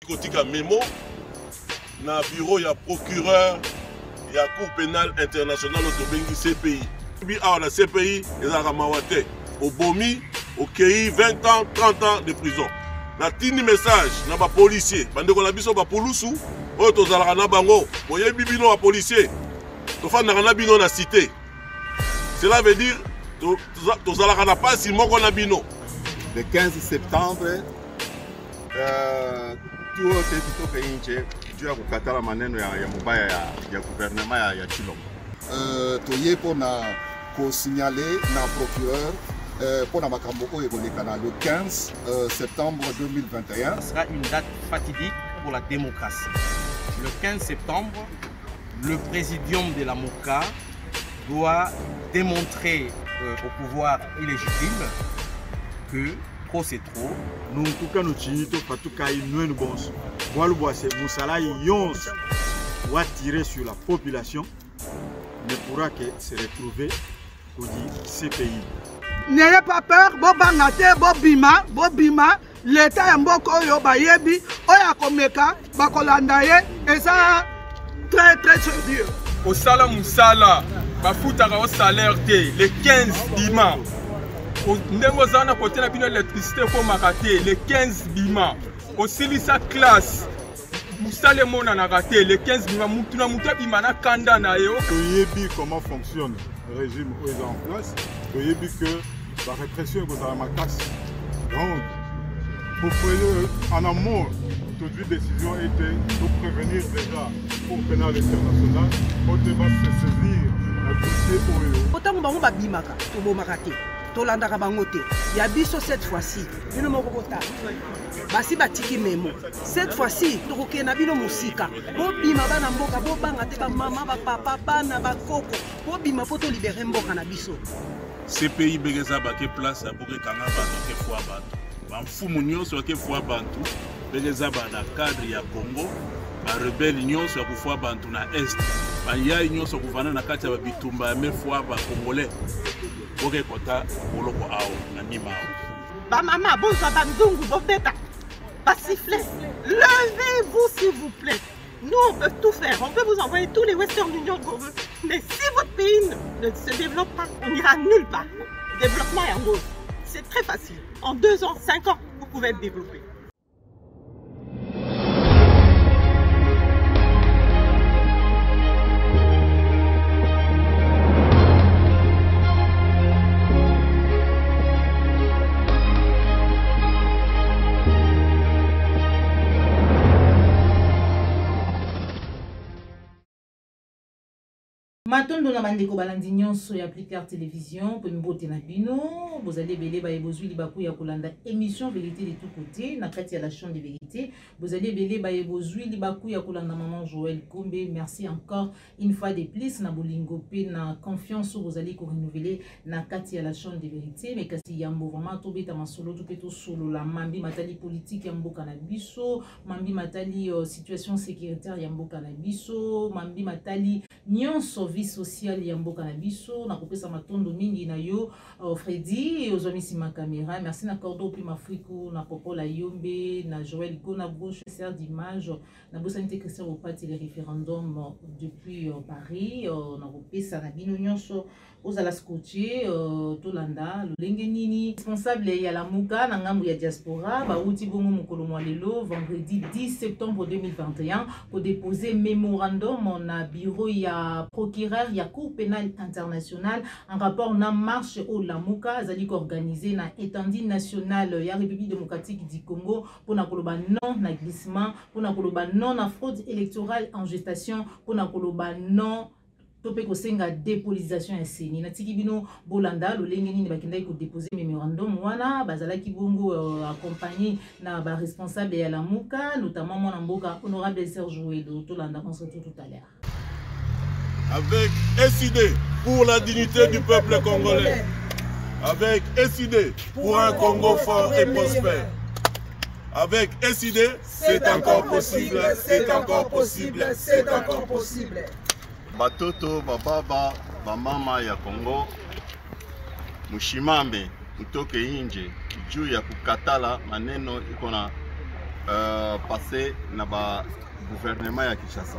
Kotika memo na bureau ya procureur ya cour pénale internationale au CPI. À la CPI, ils ont ramawate au Bomi, au KI 20 ans, 30 ans de prison. Na tini message na ba policier, bande ko na biso ba polusu, o to zalaka na bango, boye bibino ba policier. To fa na bino na cité. Cela veut dire to zalaka na pasi moko na bino. Le 15 septembre tout est tout inje juu ya kukatala maneno ya mubaya ya gouvernement ya Chilombo. Toye pona ko signaler na procureur pona makambo oyo ekolekana le 15 septembre 2021. Ce sera une date fatidique pour la démocratie. Le 15 septembre, le présidium de la MOCA doit démontrer au pouvoir illégitime que trop c'est trop. Nous tukano chinito patuka inoué nous bonso. Voilà boise musala yons va tirer sur la population ne pourra que se retrouver au CPI. N'ayez pas peur, bobangate, bobima, l'État est mboko yo bayebi, oya komeka, bakolandaye, et ça très sérieux. Au sala musala, bafutaka au salaire le 15 bima. Ndengo zana kote na bino électricité ko makate le 15 bima. Au silisa classe. Musale mona na raté le 15 bima mutuna mutabima na kanda na yo. Toyebi comment fonctionne le régime où est en place. Toyebi que la répression est à la casse. Donc, pour prévenir en amont, toute décision était de prévenir déjà pour pénal international, on va se saisir un dossier pour eux. Autant que nous babimaka, to bomakate, to landaka bangote. Ya biso cette fois-ci, bino mokota. Basi batiki memo. Cette fois-ci, tokoke na bino musika. Bo bima bana mboka, bo banga te ba mama ba papa bana ba koko. Bo bima poto libérer mboka na biso. CPI begeza bake place pour que kanga bato ke fois bato. Ba mfumu nyonso ke fois bantu. Begeza ba na cadre ya Congo. Ba rebelle nyonso ya fois bantu na est. Ba ya nyonso kuvana na kati ya bitumba me fois ba congolais. Boke kota boloko ao na nima. Ba mama bonsoir bandungu bobeta. Ba sifflet. Levez-vous s'il vous plaît. Nous, on peut tout faire. On peut vous envoyer tous les Western Union qu'on veut. Mais si votre pays ne se développe pas, on n'ira nulle part. Développement est en gros. C'est très facile. En 2 ans, 5 ans, vous pouvez être développé. Matondo na bandeko balandi nyonso ya Appliquer télévision pour mbote na bino vous allez belé ba ebozwi libaku ya kolanda émission vérité de tout côté na kati ya la chambre de vérité vous allez belé ba ebozwi libaku ya kolanda maman Joël Kombe merci encore une fois de plus na bolingo pe na confiance vous allez ko renouveler na kati ya la chambre de vérité mais kasi yambo vraiment to beta masolo to peto solo la mambi matali politique ya mboka na biso mambi matali situation sécuritaire ya mboka na biso mambi matali nyonso vie sociale ya mboka na biso na kopesa matondo mingi na yo Freddy ozomisi ma caméra merci na cordo puis mafriku na popola yombe na Joël Gona gauche sert d'image na bosanité Christian Opati le référendum depuis Paris na kopesa na bino nyonso ozala scotché tolanda lolenge nini responsable ya la muka na ngambo ya diaspora ba uti bongo mokolo mwa lelo vendredi 10 septembre 2021 pour déposer mémorandum na bureau ya procureur ya cour pénale internationale en rapport na marche au Lamuka zali organisé na étendue nationale ya République démocratique du Congo pour na koloba non na glissement pour na koloba non na fraude électorale en gestation pour na koloba non topé ko senga dépolitisation ya seni na tiki bino bolanda lolenge nini bakendai ko déposer mémorandum wana bazalaki bongo accompagné na ba responsable ya Lamuka notamment mon mboka honorable Serge Ouedo tolanda on se retrouve tout à l'heure avec SID pour la dignité du peuple congolais, avec SID pour un Congo fort et prospère, avec SID, c'est encore possible, c'est encore possible, c'est encore possible. Batoto, bababa, bamama ya Congo, mushimambe, mutoke inje, juu ya kukatala maneno iko na passé na ba gouvernement ya Kinshasa.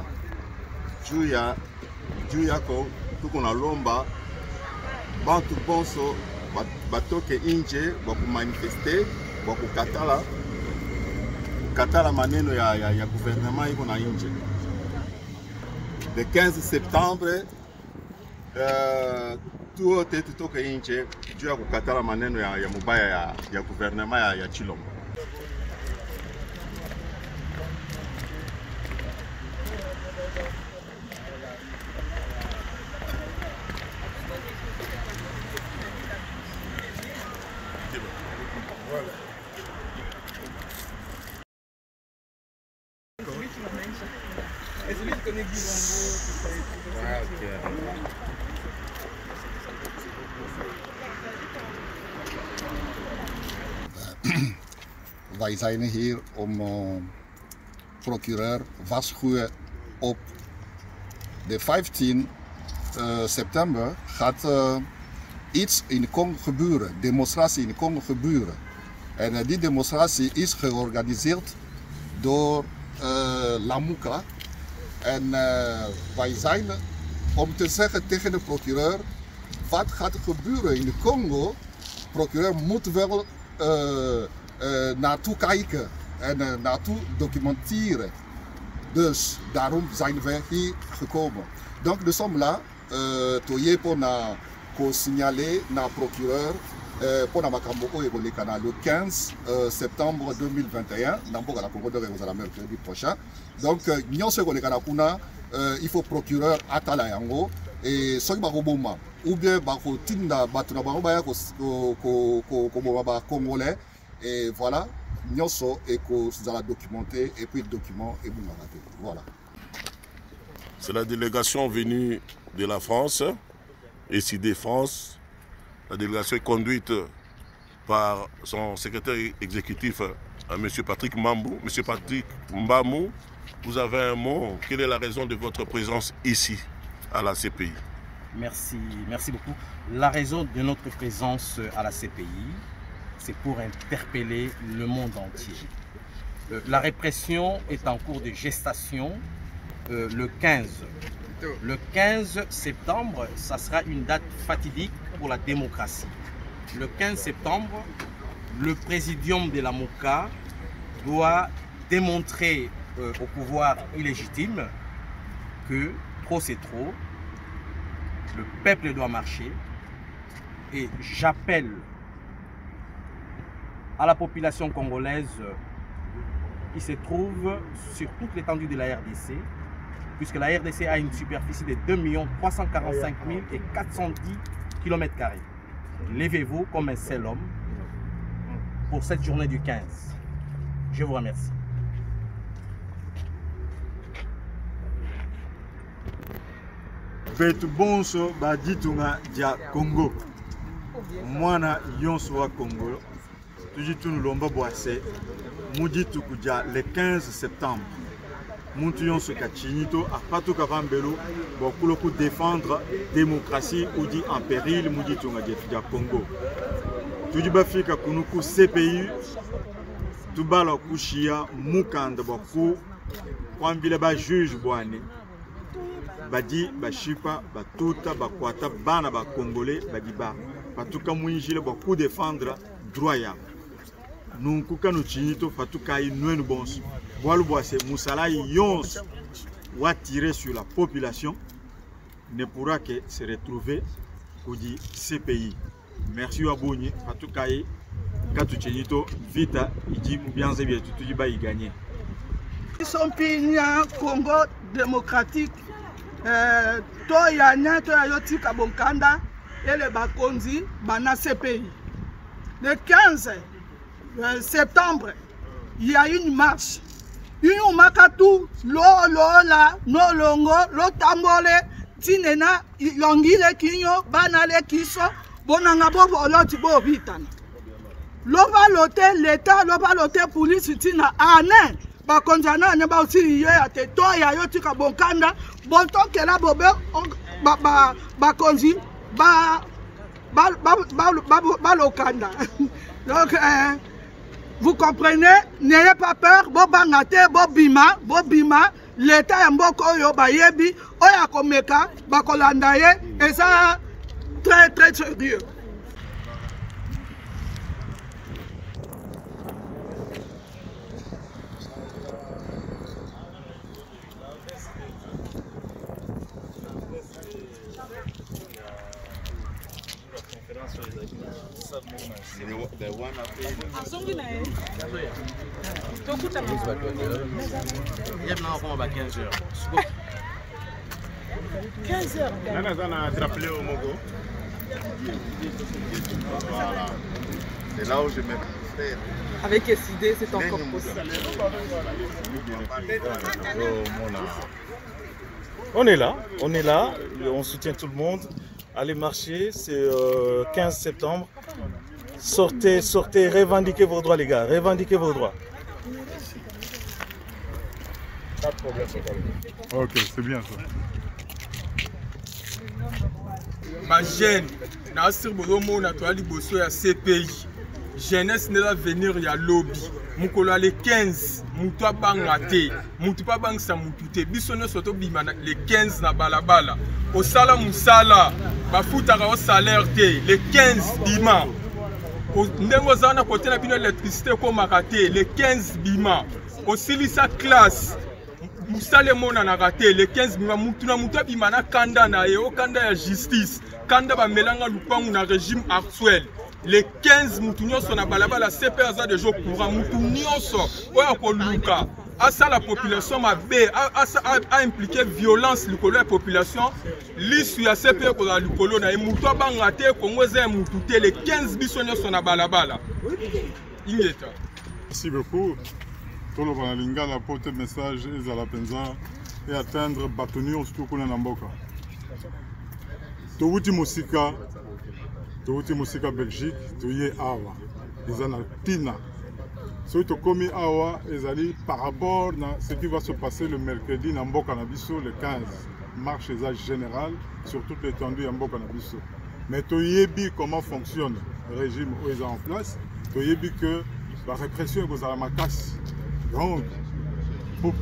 Juu yako tuko na lomba bantu bonso batoke inje bakumanifeste bakukatala maneno ya gouvernement iko na inje. Le 15 septembre tuote tutoke inje juu ya kukatala maneno ya mubaya ya gouvernement ya Chilombo. Wij zijn hier om procureur waarschuwen op de 15 september gaat iets in de Congo gebeuren, demonstratie in de Congo gebeuren. En die demonstratie is georganiseerd door Lamuka. En wij zijn om te zeggen tegen de procureur wat gaat er gebeuren in de Congo. De procureur moet wel naartoe kijken en naartoe documenteren. Dus daarom zijn we hier gekomen. Donc nous sommes là, pour signaler na procureur pour la makambo le 15 septembre 2021 dans la Congo de la mercredi prochain. Donc il faut procureur atala yango et soki bakoboma ou bien bakotinda bato na bango baya koboma ba congolais et voilà nyonso ekozala documenté et puis le document est bon. Voilà. C'est la délégation venue de la France, SID France. La délégation est conduite par son secrétaire exécutif, M. Patrick Mbamou. M. Patrick Mbamou, vous avez un mot. Quelle est la raison de votre présence ici, à la CPI? Merci beaucoup. La raison de notre présence à la CPI, c'est pour interpeller le monde entier. La répression est en cours de gestation. Le 15 septembre, ça sera une date fatidique pour la démocratie. Le 15 septembre, le présidium de la MOCA doit démontrer au pouvoir illégitime que trop c'est trop, le peuple doit marcher, et j'appelle à la population congolaise qui se trouve sur toute l'étendue de la RDC, puisque la RDC a une superficie de 2 345 410 km². Levez-vous comme un seul homme pour cette journée du 15. Je vous remercie. Betu bonso baditunga dia Congo. Mwana yonso wa Congo. Tujitu lomba boase. Muditu kuja le 15 septembre. Muntu yonso kachinito apatu kavambelo bokulo ku défendre démocratie ou dit en péril muditunga dia Congo. Tujiba fika kunuku CPI. Tubala kushia mukanda boku kwambile ba juge bwane. Badi bashipa batuta bakwata bana ba congolais badi ba patuka mwinjile baku défendre droit ya nunkuka no chinito fatuka inwenu bonso boalu boase musala yons wa tirer sur la population ne pourra que se retrouver kudi CPI. Merci abonye fatuka yi katu chinito vita idi mubianze bietu tudi ba y gagner. Sompinya Congo démocratique Toyanya Toyotika Bonkanda et le Bakonzi Bana CPI. Le 15 septembre, il y a une marche. Une makatu, lola, no longo, lo tambole, tinena, longile kinyo, banale kiso, bonanga bobo loti bo vitana. Loba lote l'État, loba lote police tina anen. Bakonjana ne ba aussi ya te toya yotika bonkanda bonto kela bobe bakonzi ba lokanda. Donc Vous comprenez? N'ayez pas peur. Bobangate, bobima, bobima. L'État ya mboko oyo bayebi, oya komeka, bakolanda ye, et ça très très sérieux. C'est là où je me fais. Avec SID, c'est encore possible. On est là, on soutient tout le monde. Allez marcher, c'est 15 septembre. Sortez, sortez, revendiquez vos droits les gars, revendiquez vos droits. Pas de problème. Ok, c'est bien ça. Ma jeune, na sir bozomo na toali boso ya CPI. Jeunesse ne l'avenir ya lobby. Mukolo le 15, mutu abanga te. Mutu pa bangisa mutu te. Biso no soto bima le 15 na balabala. Osala musala, bafutaka o salaire te. Le 15 bima. Ndengo zana kote na bino électricité komaka te. Le 15 bima. Osilisa classe. Musale mona na raté. Le 15 bima. Mutu na mutu bima na kanda na ye. O kanda ya justice. Kanda ba melanga lupangu na régime actuel. Les 15 moutounios na balabala CPA de jour courant moutounioso oya koluka asa la population mabe a impliqué violence likolo la population lisu ya CPA ko la likolo na muto banga te Kongo za mutu te les 15 bisonioso na balabala ingeta. Merci beaucoup. Tout le monde a lingala porter message et à la penza et atteindre batonio surtout qu'on a namboka. To wuti musika Touti Musika Belgique, Touye Awa, ils en ont Tina. Ce qui est Awa, ils par rapport à ce qui va se passer le mercredi dans Mbokanabiso, le 15 marche générale sur toute l'étendue de Mbokanabiso. Mais Touyebi comment fonctionne le régime où ils sont en place, Touyebi que la répression est à la casse. Donc, pour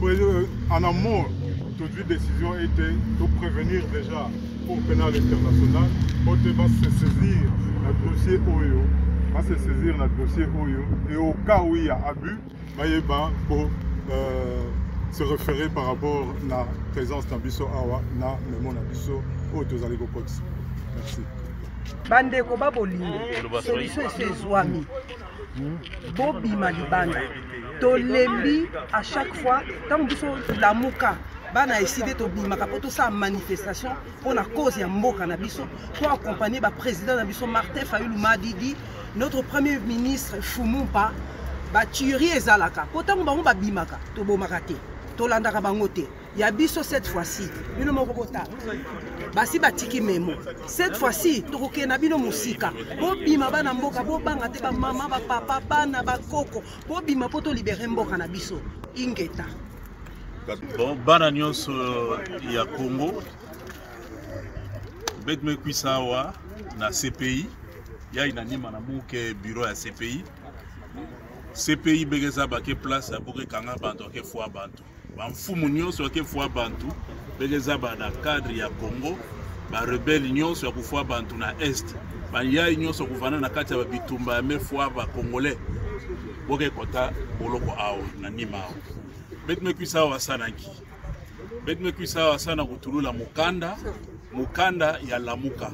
en amont, toute décision était de prévenir déjà pour pénal international, pour se saisir notre dossier OYO, va se saisir notre dossier OYO, et au cas où il y a abus, pour se référer par rapport à la présence d'Abisso Awa, na Memo Nabisso, au Tozalégo Cox. Merci. Bandeko babolingo, solution c'est Zouami. Bobima Libanda. Tolembi à chaque fois, tant que la mouka. Bana décidé de bimaka pour tout ça manifestation pour la cause ya mboka na biso pour accompagner le président na biso Martin Fayulu Madidi, notre premier ministre Fumumpa ba tuerie ezalaka pourtant bango ba bimaka to bomaka te to landaka bango te ya biso cette fois-ci bino moko kota basi batiki memo cette fois-ci tokoke na bino musika bo bima bana mboka bo banga te ba mama ba papa bana ba koko bo bima poto libérer mboka na biso ingeta. Bon, bana nyonso ya Congo betme kuisawa na CPI ya inanima na muke bureau ya CPI begeza bake place ya boke kanga bantu ke fwa bantu ba mfumu nyonso ke fwa bantu begeza ba na cadre ya Congo ba rebelle nyonso ya kufwa bantu na est ba ya nyonso kuvana na kati ya bitumba ya mefwa ba congolais boke kota boloko awo na nima awo betme kuisawa sana ki betme kuisawa sana kutulula mukanda ya Lamuka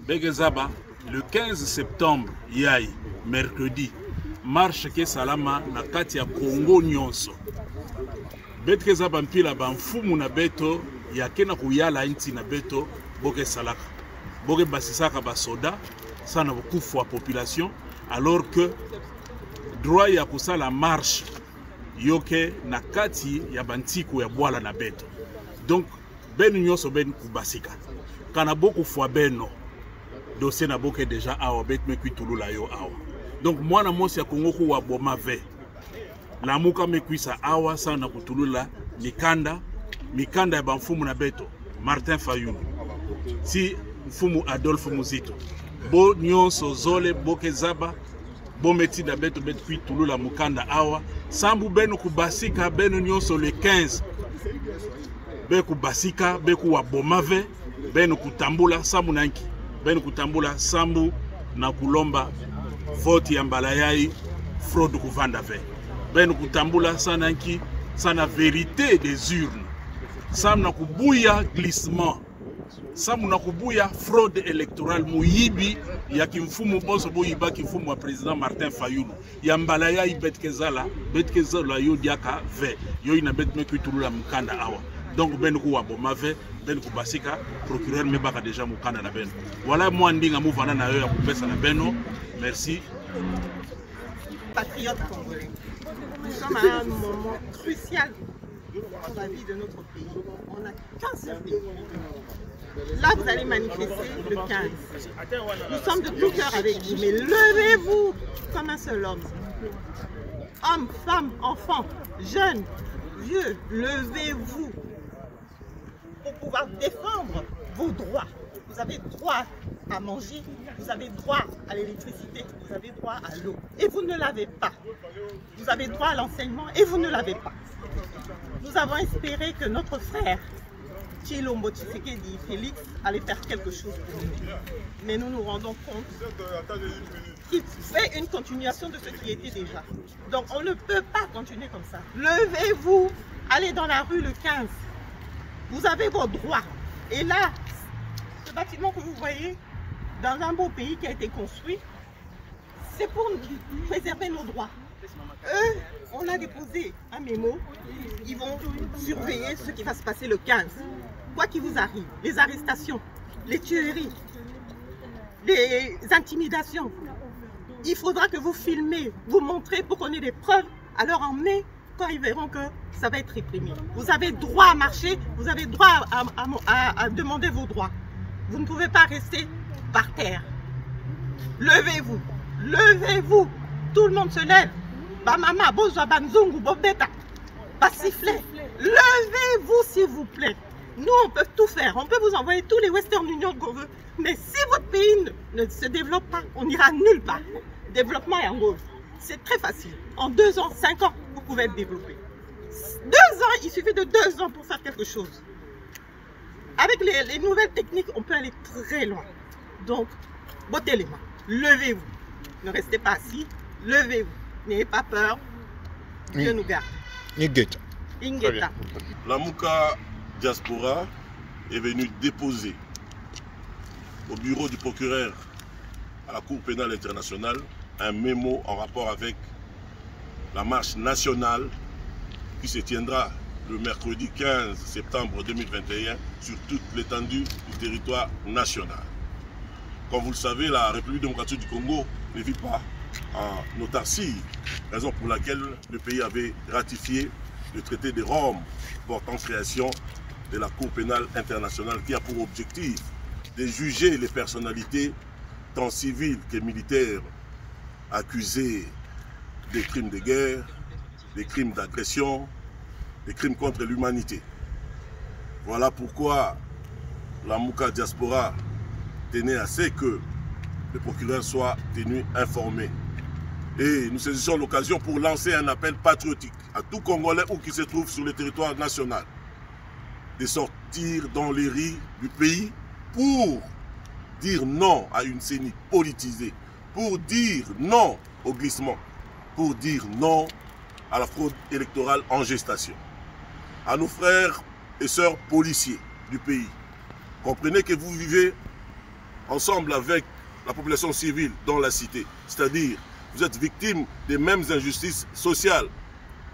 begezaba le 15 septembre yai mercredi marche ke salama na kati ya Congo nyonso betkezaba mpila ba mfumu na beto ya kena kuyala inti na beto boke salaka boke basisaka ba soda sana bukufu wa population alors que droit ya kusala marche yoke na kati ya bantiko ya bwala na beto donc benu nyonso ben kubasika kana boku fwa beno dossier na boke déjà awa betme kuitulula yo awa donc mwana mosi ya Kongo ku wa boma ve Lamuka mekuisa awa sana kutulula mikanda ya bamfumu na beto Martin Fayulu si mfumu Adolphe Muzito bo nyonso zole boke zaba bon métier da beto beto puis tulu la mukanda awa sambu beno kubasika beno nyonso le 15 be kubasika be kuwa bomave beno kutambula sambu nanki beno kutambula sambu na kulomba vote ya mbalayai fraude kuvanda ve beno kutambula sananki sana vérité des urnes sambu na kubuya glissement sambu na kubuya fraude électorale muyibi ya kimfumu boso boyiba kimfumu wa président Martin Fayulu ya mbalayai betkezala yo diaka ve yo ina betme kuitulula mukanda awa donc beno kuwa bomave beno kubasika procureur mebaka déjà mukanda na beno voilà moi ndinga muvana na yo ya kupesa na beno merci. Patriotes congolais, nous sommes à un moment crucial dans la vie de notre pays. On n'a qu'un seul pays. Là, vous allez manifester le 15. Nous sommes de tout cœur avec vous, mais levez-vous comme un seul homme. Hommes, femmes, enfants, jeunes, vieux, levez-vous pour pouvoir défendre vos droits. Vous avez droit à manger, vous avez droit à l'électricité, vous avez droit à l'eau. Et vous ne l'avez pas. Vous avez droit à l'enseignement et vous ne l'avez pas. Nous avons espéré que notre frère, Tshilombo Tshisekedi Félix, allait faire quelque chose pour nous. Mais nous nous rendons compte qu'il fait une continuation de ce qui était déjà. Donc on ne peut pas continuer comme ça. Levez-vous, allez dans la rue le 15. Vous avez vos droits. Et là, ce bâtiment que vous voyez, dans un beau pays qui a été construit, c'est pour préserver nos droits. Eux, on a déposé un mémo, ils vont surveiller ce qui va se passer le 15. Quoi qu'il vous arrive, les arrestations, les tueries, les intimidations, il faudra que vous filmez, vous montrez pour qu'on ait des preuves. Alors en mai, quand ils verront que ça va être réprimé. Vous avez droit à marcher, vous avez droit à demander vos droits. Vous ne pouvez pas rester par terre. Levez-vous, levez-vous. Tout le monde se lève. Bamama, bozwa, banzungu, bobeta, basiflet. Levez-vous s'il vous plaît. Nous, on peut tout faire. On peut vous envoyer tous les Western Union qu'on veut. Mais si votre pays ne se développe pas, on n'ira nulle part. Développement est en gauche. C'est très facile. En 2 ans, 5 ans, vous pouvez être développé. 2 ans, il suffit de 2 ans pour faire quelque chose. Avec les nouvelles techniques, on peut aller très loin. Donc, bottez les mains. Levez-vous. Ne restez pas assis. Levez-vous. N'ayez pas peur. Dieu nous garde. Ingeta. La Mouka Diaspora est venue déposer au bureau du procureur à la Cour pénale internationale un mémo en rapport avec la marche nationale qui se tiendra le mercredi 15 septembre 2021 sur toute l'étendue du territoire national. Comme vous le savez, la République démocratique du Congo ne vit pas en autarcie, raison pour laquelle le pays avait ratifié le traité de Rome portant création de la Cour pénale internationale qui a pour objectif de juger les personnalités tant civiles que militaires accusées des crimes de guerre, des crimes d'agression, des crimes contre l'humanité. Voilà pourquoi la Mouka Diaspora tenait à ce que le procureur soit tenu informé. Et nous saisissons l'occasion pour lancer un appel patriotique à tout Congolais ou qui se trouve sur le territoire national de sortir dans les rues du pays pour dire non à une CENI politisée, pour dire non au glissement, pour dire non à la fraude électorale en gestation. À nos frères et sœurs policiers du pays, comprenez que vous vivez ensemble avec la population civile dans la cité, c'est-à-dire vous êtes victimes des mêmes injustices sociales,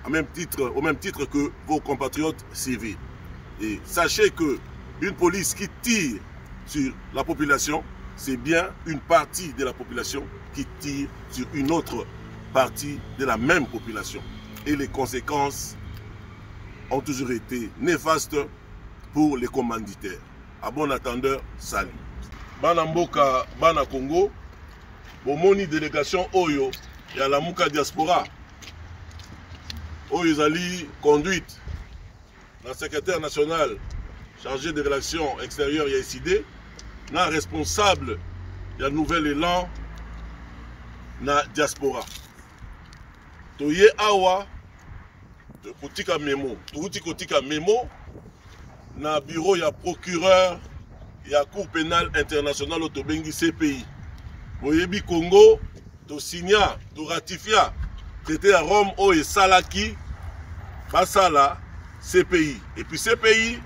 au même titre que vos compatriotes civils. Et sachez qu'une police qui tire sur la population, c'est bien une partie de la population qui tire sur une autre partie de la même population. Et les conséquences ont toujours été néfastes pour les commanditaires. À bon attendeur, salut. Bana Mboka, Bana Congo, bomoni délégation Oyo, et à la Mouka Diaspora. Oyo Zali conduite, la secrétaire nationale chargée des relations extérieures et SID, la responsable du nouvel élan na diaspora. Toye awa kotika memo, touti kotika memo na bureau ya procureur ya Cour pénale internationale au Tobengi CPI. Boyebi Congo, to signa, to ratifia traité à Rome o et Salaki basala CPI. Et puis CPI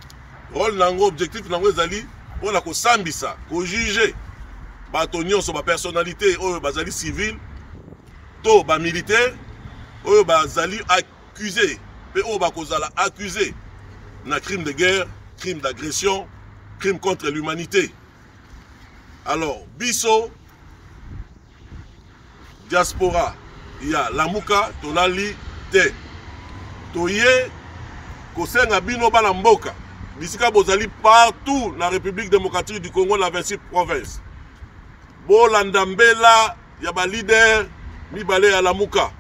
rôle nango objectif nango ezali pour la ko sambisa, ko juger bato nyonso ba personnalité o bazali civil to ba militaire o bazali accusé pe o ba kozala accusé na crime de guerre, crime d'agression, crime contre l'humanité. Alors biso diaspora il y a Lamuka tolali te toye kosenga bino bana mboka bisika bozali partout na République démocratique du Congo na 26 provinces. Bolanda mbela ya ba leader mibale ya Lamuka.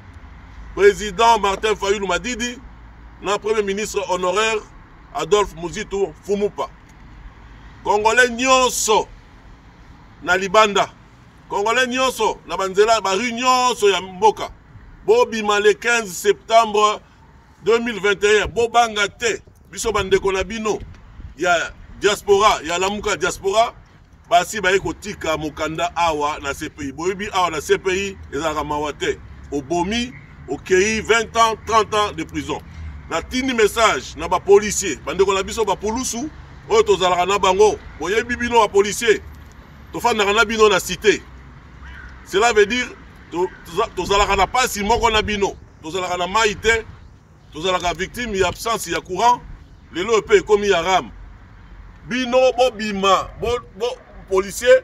Président Martin Fayulu Madidi na premier ministre honoraire Adolphe Muzitu Fumupa. Congolais nyonso na Libanda. Congolais nyonso na banzela ba rue nyonso ya mboka. Bobima le 15 septembre 2021 bobanga te biso bandeko na bino ya diaspora ya Lamuka diaspora basi baye kotika mokanda awa na CPI. Boyebi awa na CPI ezaka mawate obomi okei 20 ans 30 ans de prison. Na tini message na ba policier bandeko na biso ba polusu oyo tozalaka na bango boyebi bino ba policier tofandaka na bino na cité. Cela veut dire tozalaka na pasi moko na bino tozalaka na maite tozalaka victime ya absence ya courant lelo pe komi ya ram bino bo bima bo policier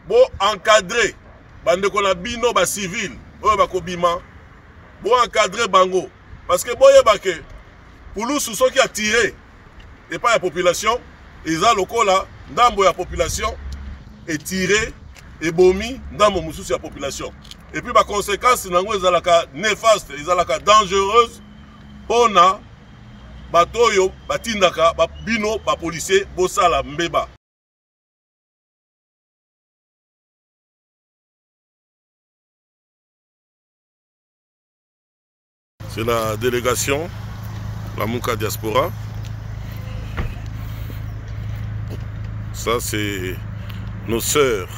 bo encadrer bandeko na bino ba civil oyo bakobima bo encadrer bango parce que boyeba ke pulusu soki a tiré et pas la population eza lokola ndambo ya population et tiré et bomi ndambo mususu ya population et puis ba conséquence nango ezalaka néfaste ezalaka dangereuse pona batoyo batindaka bino ba policier bosala mbeba. C'est la délégation Lamuka Diaspora. Ça c'est nos sœurs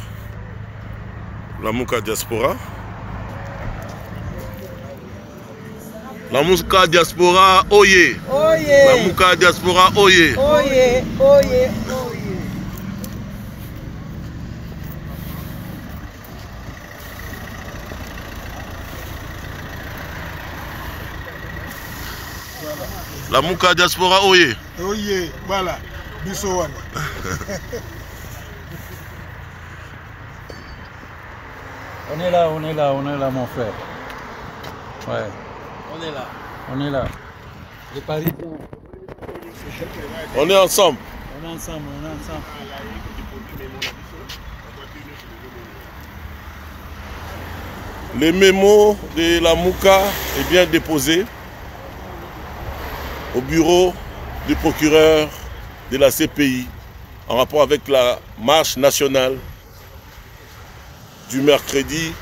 Lamuka Diaspora. Lamuka Diaspora, oye! Oye! Lamuka Diaspora, oye! Oye! Oye! Oye! Lamuka Diaspora, oye! Oye! Voilà! Bissowana! On est là, mon frère. Ouais. On est là. On est là. Les Parisiens. On est ensemble. On est ensemble. Le mémo de Lamuka est bien déposé au bureau du procureur de la CPI en rapport avec la marche nationale du mercredi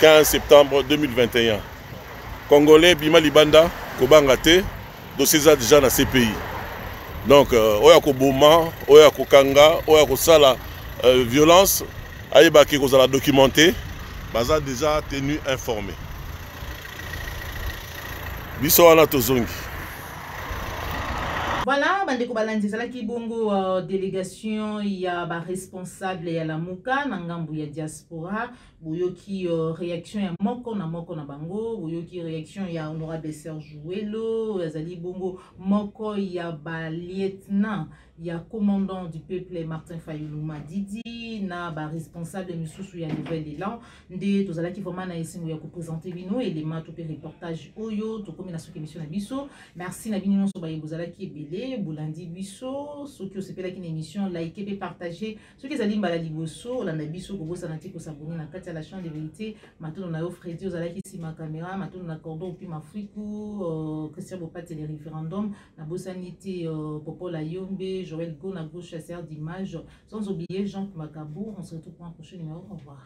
15 septembre 2021. Congolais, Bima Libanda, Kobangate, dossier déjà dans la CPI. Donc, Oya Koboma, Oya Kokanga, Oya Kosala violence, Aïbaki Kozala documenté, Baza déjà tenu informé. Bissoana Tozongi. Voilà, bandeko balandi ezalaki bongo délégation ya ba responsable ya Lamuka na ngambu ya diaspora boyoki réaction ya moko na bango boyoki réaction ya honorable Serge Ouelo ezali bongo moko ya ba lieutenant ya commandant du peuple Martin Fayulu Madidi na ba responsable misusu ya Nouvel Élan nde tozalaki vraiment na esengo ya ko présenter bino élément to pe reportage oyo to komi na soki émission na biso. Merci na bino nyonso ba yebozalaki ebele bolandi biso soki osepelaki na émission like et partager soki ezali mbala liboso olanda biso kobosana te kosabone na kati ya la chaîne de vérité matono na yo Freddy ozalaki sima caméra matono na cordon puis Mafriku Christian Bopate les référendums na bosani te Popola Yombe Joël Go na gauche chasseur d'images sans oublier Jean Makabou. On se retrouve pour un prochain numéro. Au revoir.